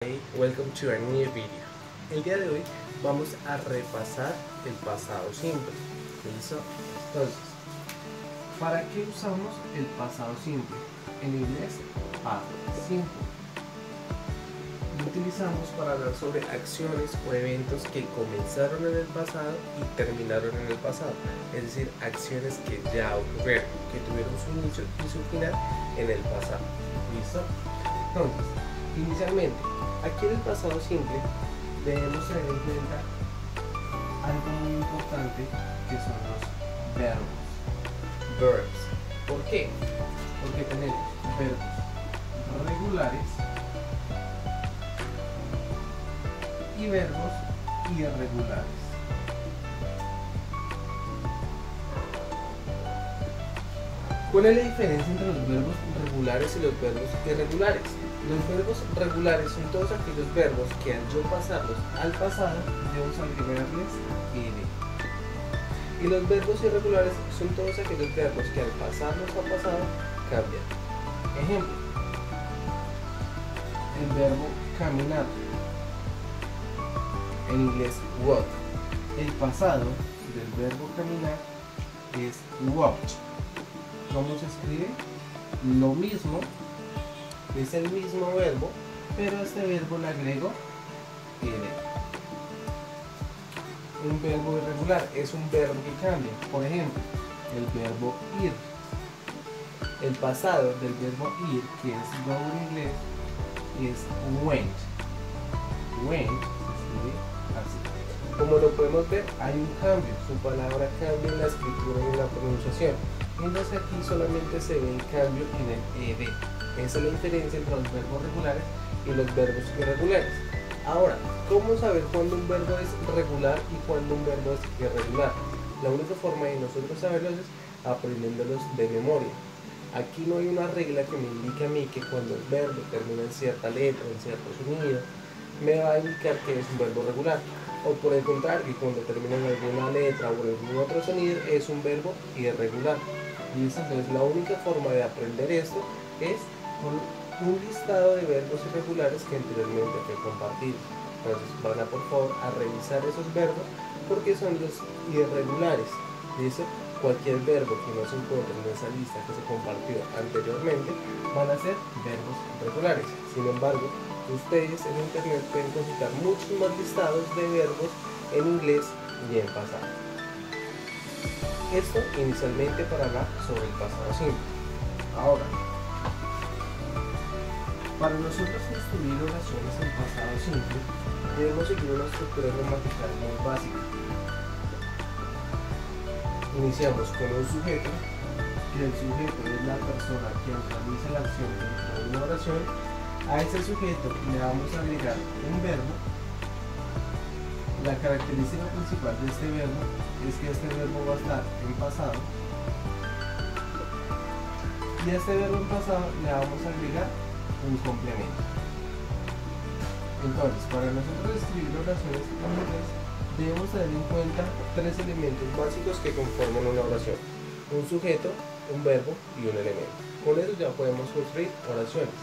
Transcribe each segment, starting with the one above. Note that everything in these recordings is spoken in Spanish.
Hey, welcome to a new video. El día de hoy vamos a repasar el pasado simple. ¿Listo? Entonces, ¿para qué usamos el pasado simple? En inglés, past simple. Lo utilizamos para hablar sobre acciones o eventos que comenzaron en el pasado y terminaron en el pasado. Es decir, acciones que ya ocurrieron, que tuvieron su inicio y su final en el pasado. ¿Listo? Entonces, inicialmente, aquí en el pasado simple debemos tener en cuenta algo muy importante que son los verbos. Verbs. ¿Por qué? Porque tenemos verbos regulares y verbos irregulares. ¿Cuál es la diferencia entre los verbos regulares y los verbos irregulares? Los verbos regulares son todos aquellos verbos que al yo pasarlos al pasado debemos agregarles ed. Y los verbos irregulares son todos aquellos verbos que al pasarlos al pasado cambian. Ejemplo, el verbo caminar, en inglés walk. El pasado del verbo caminar es walked. ¿Cómo se escribe? Lo mismo. Es el mismo verbo, pero a este verbo le agrego ed. Un verbo irregular es un verbo que cambia. Por ejemplo, el verbo ir. El pasado del verbo ir, que es go en inglés, es went. Went se escribe así. Como lo podemos ver, hay un cambio. Su palabra cambia en la escritura y en la pronunciación. Mientras que aquí solamente se ve el cambio en el ed. Esa es la diferencia entre los verbos regulares y los verbos irregulares. Ahora, ¿cómo saber cuándo un verbo es regular y cuándo un verbo es irregular? La única forma de nosotros saberlo es aprendiéndolos de memoria. Aquí no hay una regla que me indique a mí que cuando el verbo termina en cierta letra, en cierto sonido, me va a indicar que es un verbo regular. O por el contrario, que cuando termina en alguna letra o en algún otro sonido es un verbo irregular. Y entonces la única forma de aprender esto es con un listado de verbos irregulares que anteriormente fue compartido. Entonces van a por favor a revisar esos verbos porque son los irregulares. Dice, cualquier verbo que no se encuentre en esa lista que se compartió anteriormente van a ser verbos regulares. Sin embargo, ustedes en internet pueden consultar muchos más listados de verbos en inglés y en pasado. Esto inicialmente para hablar sobre el pasado simple. Ahora, para nosotros construir oraciones en pasado simple, debemos seguir una estructura gramatical muy básica. Iniciamos con un sujeto, que el sujeto es la persona que realiza la acción dentro de una oración. A ese sujeto le vamos a agregar un verbo. La característica principal de este verbo es que este verbo va a estar en pasado. Y a este verbo en pasado le vamos a agregar un complemento. Entonces, para nosotros escribir oraciones en inglés, debemos tener en cuenta tres elementos básicos que conforman una oración: un sujeto, un verbo y un elemento. Con eso ya podemos construir oraciones.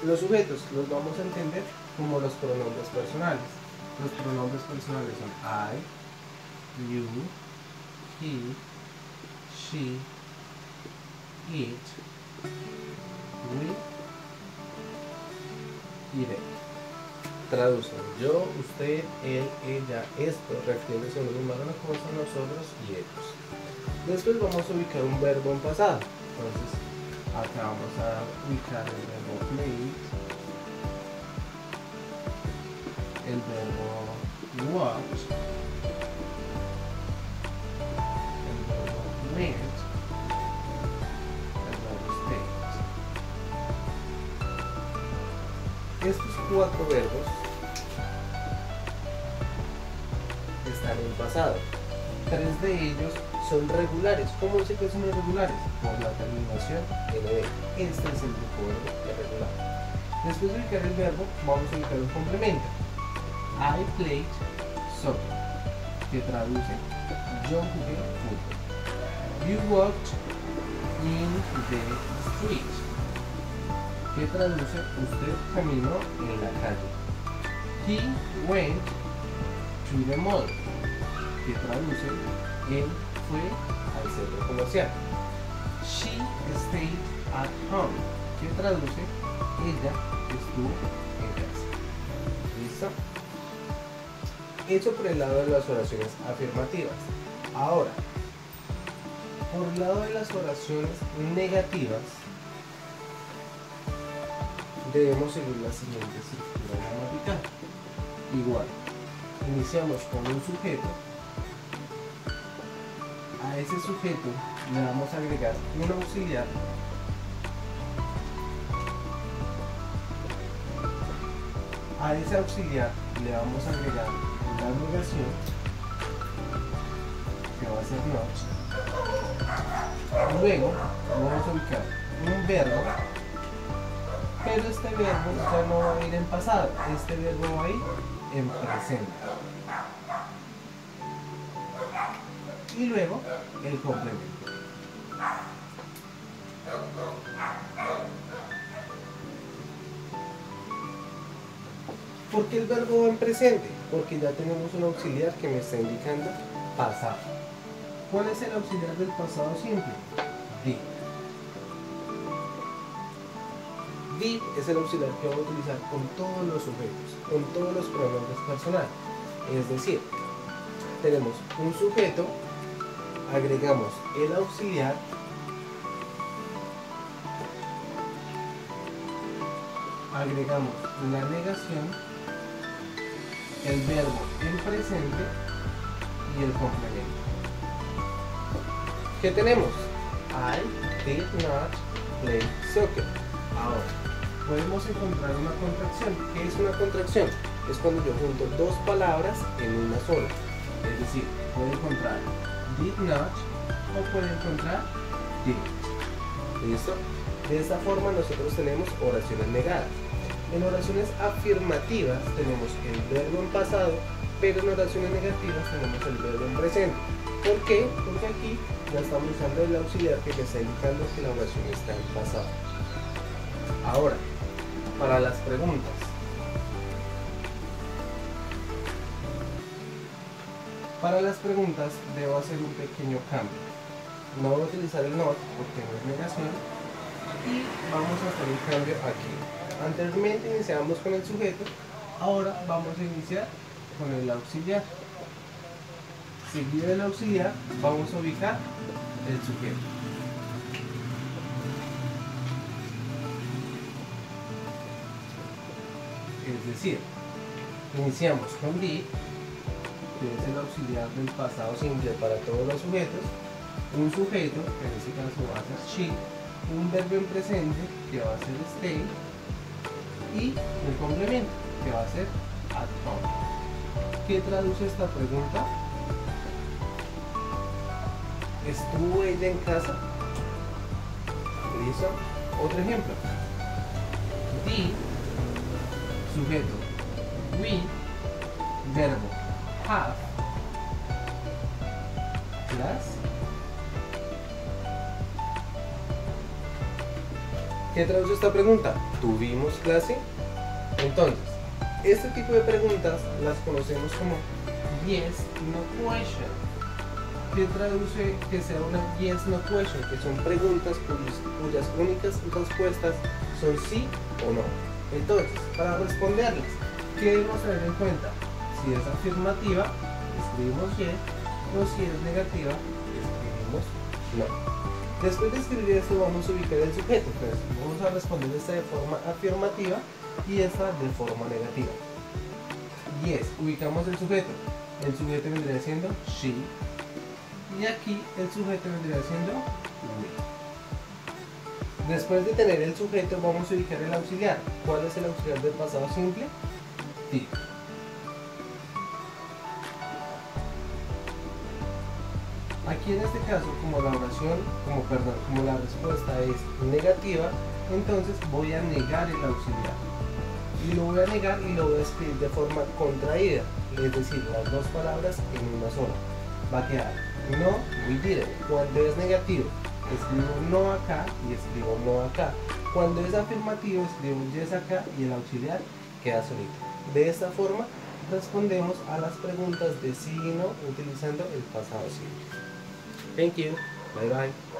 Los sujetos los vamos a entender como los pronombres personales. Los pronombres personales son I, you, he, she, it, we y they. Traducen yo, usted, él, ella, esto, refiriéndose a un número, una cosa, nosotros y ellos. Después vamos a ubicar un verbo en pasado. Entonces, acá vamos a ubicar el verbo played, el verbo watch, el verbo went, el verbo stayed. Estos cuatro verbos están en pasado. Tres de ellos son regulares. ¿Cómo sé que son irregulares? Por la terminación en ed. Este es el grupo irregular. Después de ubicar el verbo, vamos a ubicar un complemento. I played soccer, que traduce yo jugué fútbol. You walked in the street, que traduce usted caminó en la calle. He went to the mall, que traduce él fue al centro comercial. She stayed at home, que traduce ella estuvo en casa. ¿Listo? Eso por el lado de las oraciones afirmativas. Ahora, por el lado de las oraciones negativas, debemos seguir la siguiente estructura gramatical. Igual, iniciamos con un sujeto. A ese sujeto le vamos a agregar un auxiliar. A ese auxiliar le vamos a agregar la negación, que va a ser not. Luego vamos a ubicar un verbo, pero este verbo ya no va a ir en pasado, este verbo va a ir en presente. Y luego el complemento. ¿Por qué el verbo va en presente? Porque ya tenemos un auxiliar que me está indicando pasado. ¿Cuál es el auxiliar del pasado simple? Did. Did es el auxiliar que vamos a utilizar con todos los sujetos, con todos los pronombres personales. Es decir, tenemos un sujeto, agregamos el auxiliar, agregamos la negación, el verbo en presente y el complemento. ¿Qué tenemos? I did not play soccer. Ahora, podemos encontrar una contracción. ¿Qué es una contracción? Es cuando yo junto dos palabras en una sola. Es decir, puedo encontrar did not o puedo encontrar did. ¿Listo? De esta forma nosotros tenemos oraciones negadas. En oraciones afirmativas tenemos el verbo en pasado, pero en oraciones negativas tenemos el verbo en presente. ¿Por qué? Porque aquí ya estamos usando el auxiliar que me está indicando que la oración está en pasado. Ahora, para las preguntas. Para las preguntas debo hacer un pequeño cambio. No voy a utilizar el not porque no es negación y vamos a hacer un cambio aquí. Anteriormente iniciamos con el sujeto, ahora vamos a iniciar con el auxiliar. Seguido del auxiliar vamos a ubicar el sujeto. Es decir, iniciamos con did, que es el auxiliar del pasado simple para todos los sujetos, un sujeto, que en este caso va a ser she, un verbo en presente, que va a ser stay, y un complemento, que va a ser at home. ¿Qué traduce esta pregunta? ¿Estuvo ella en casa? ¿Listo? Otro ejemplo. Did, sujeto, we, verbo, have, class. ¿Qué traduce esta pregunta? ¿Tuvimos clase? Entonces, este tipo de preguntas las conocemos como yes, no question. ¿Qué traduce que sea una yes, no question? Que son preguntas cuyas únicas respuestas son sí o no. Entonces, para responderlas, ¿qué debemos tener en cuenta? Si es afirmativa, escribimos yes, o si es negativa, escribimos no. Después de escribir esto vamos a ubicar el sujeto, entonces vamos a responder esta de forma afirmativa y esta de forma negativa. Yes, ubicamos el sujeto vendría siendo she y aquí el sujeto vendría siendo we. Después de tener el sujeto vamos a ubicar el auxiliar. ¿Cuál es el auxiliar del pasado simple? Did. Aquí en este caso, como la respuesta es negativa, entonces voy a negar el auxiliar. Y lo voy a negar y lo voy a escribir de forma contraída, es decir, las dos palabras en una sola. Va a quedar no, we didn't. Cuando es negativo, escribo no acá y escribo no acá. Cuando es afirmativo, escribo yes acá y el auxiliar queda solito. De esta forma respondemos a las preguntas de sí y no utilizando el pasado simple. Thank you. Bye bye.